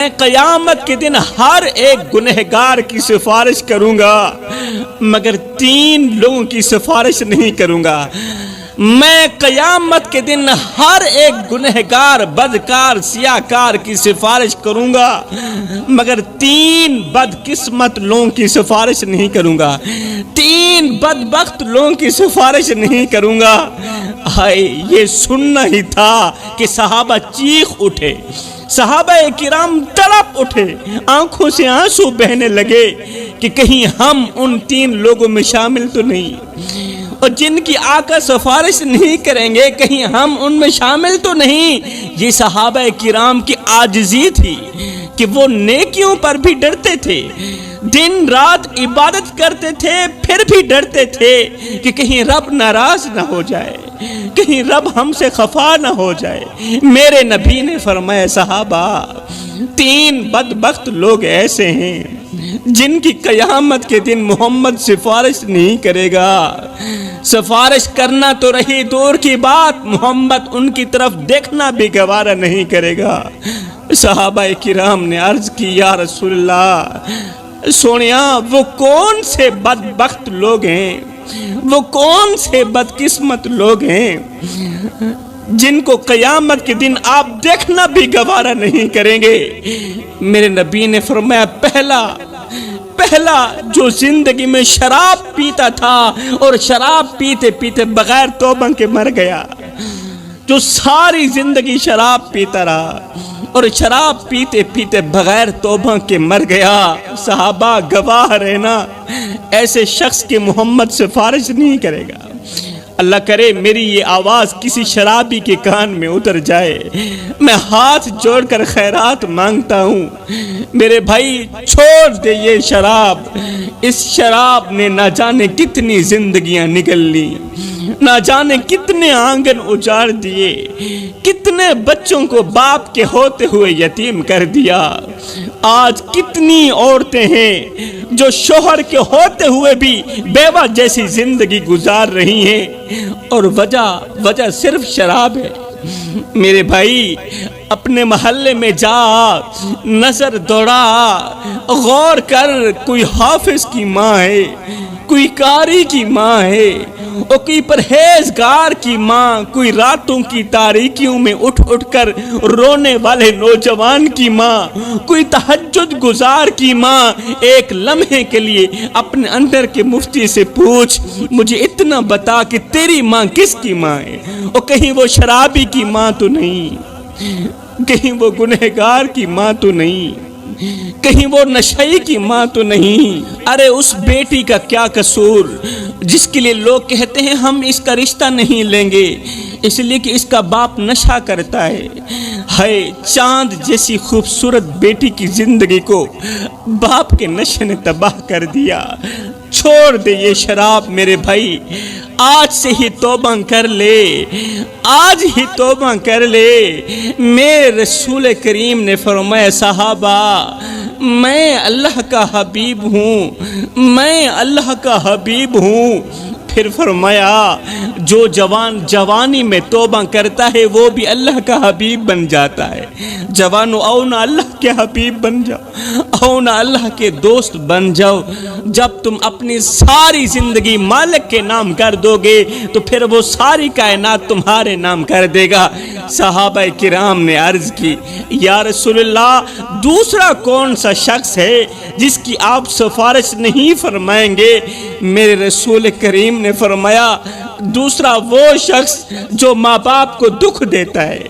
میں قیامت کے دن ہر ایک گنہگار کی سفارش کروں گا مگر 3 لوگوں کی سفارش نہیں کروں گا۔ میں قیامت کے دن ہر ایک گنہگار، بدکار، سیاہکار کی سفارش کروں گا مگر 3 بدقسمت لوگوں کی سفارش نہیں کروں گا، 3 بدبخت لوگوں کی سفارش نہیں کروں گا۔ ہائے، یہ سننا ہی تھا کہ صحابہ چیخ اٹھے، صحابہ کرام تڑپ اٹھے، آنکھوں سے آنسو بہنے لگے کہ کہیں ہم ان 3 لوگوں میں شامل تو نہیں، اور جن کی آقا سفارش نہیں کریں گے کہیں ہم ان میں شامل تو نہیں۔ یہ صحابہ کرام کی عاجزی تھی کہ وہ نیکیوں پر بھی ڈرتے تھے، دن رات عبادت کرتے تھے، پھر بھی ڈرتے تھے کہ کہیں رب ناراض نہ ہو جائے، کہیں رب ہم سے خفا نہ ہو جائے۔ میرے نبی نے فرمایا، صحابہ 3 بدبخت لوگ ایسے ہیں جن کی قیامت کے دن محمد سفارش نہیں کرے گا، سفارش کرنا تو رہی دور کی بات، محمد ان کی طرف دیکھنا بھی گوارا نہیں کرے گا۔ صحابہ کرام نے عرض کی، یا رسول اللہ، سونیا وہ کون سے بدبخت لوگ ہیں، وہ کون سے بدقسمت لوگ ہیں جن کو قیامت کے دن آپ دیکھنا بھی گوارا نہیں کریں گے؟ میرے نبی نے فرمایا، پہلا جو زندگی میں شراب پیتا تھا اور شراب پیتے پیتے بغیر توبہ کے مر گیا، جو ساری زندگی شراب پیتا رہا اور شراب پیتے پیتے بغیر توبہ کے مر گیا۔ صحابہ گواہ رہنا، ایسے شخص کے محمد سفارش نہیں کرے گا۔ اللہ کرے میری یہ آواز کسی شرابی کے کان میں اتر جائے، میں ہاتھ جوڑ کر خیرات مانگتا ہوں، میرے بھائی چھوڑ دے یہ شراب۔ اس شراب نے نہ جانے کتنی زندگیاں نگل لی، نہ جانے کتنے آنگن اجاڑ دیے، کتنے بچوں کو باپ کے ہوتے ہوئے یتیم کر دیا۔ آج کتنی عورتیں ہیں جو شوہر کے ہوتے ہوئے بھی بیوہ جیسی زندگی گزار رہی ہیں، اور وجہ صرف شراب ہے۔ میرے بھائی اپنے محلے میں جا، نظر دوڑا، غور کر، کوئی حافظ کی ماں ہے، کوئی قاری کی ماں ہے، اور کوئی پرہیزگار کی ماں، کوئی راتوں کی تاریکیوں میں اٹھ کر رونے والے نوجوان کی ماں، کوئی تہجد گزار کی ماں۔ ایک لمحے کے لیے اپنے اندر کے مفتی سے پوچھ، مجھے اتنا بتا کہ تیری ماں کس کی ماں ہے؟ اور کہیں وہ شرابی کی ماں تو نہیں، کہیں وہ گنہگار کی ماں تو نہیں، کہیں وہ نشئی کی ماں تو نہیں۔ ارے اس بیٹی کا کیا قصور جس کے لیے لوگ کہتے ہیں ہم اس کا رشتہ نہیں لیں گے اس لیے کہ اس کا باپ نشہ کرتا ہے۔ ہائے، چاند جیسی خوبصورت بیٹی کی زندگی کو باپ کے نشے نے تباہ کر دیا۔ چھوڑ دے یہ شراب میرے بھائی، آج سے ہی توبہ کر لے، آج ہی توبہ کر لے۔ میرے رسول کریم نے فرمایا، صحابہ میں اللہ کا حبیب ہوں، میں اللہ کا حبیب ہوں۔ پھر فرمایا، جو جوان جوانی میں توبہ کرتا ہے وہ بھی اللہ کا حبیب بن جاتا ہے۔ جوانو آؤ نا اللہ کے حبیب بن جاؤ، آؤ نا اللہ کے دوست بن جاؤ۔ جب تم اپنی ساری زندگی مالک کے نام کر دو گے تو پھر وہ ساری کائنات تمہارے نام کر دے گا۔ صحابہ کرام نے عرض کی، یا رسول اللہ، دوسرا کون سا شخص ہے جس کی آپ سفارش نہیں فرمائیں گے؟ میرے رسول کریم نے فرمایا، دوسرا وہ شخص جو ماں باپ کو دکھ دیتا ہے،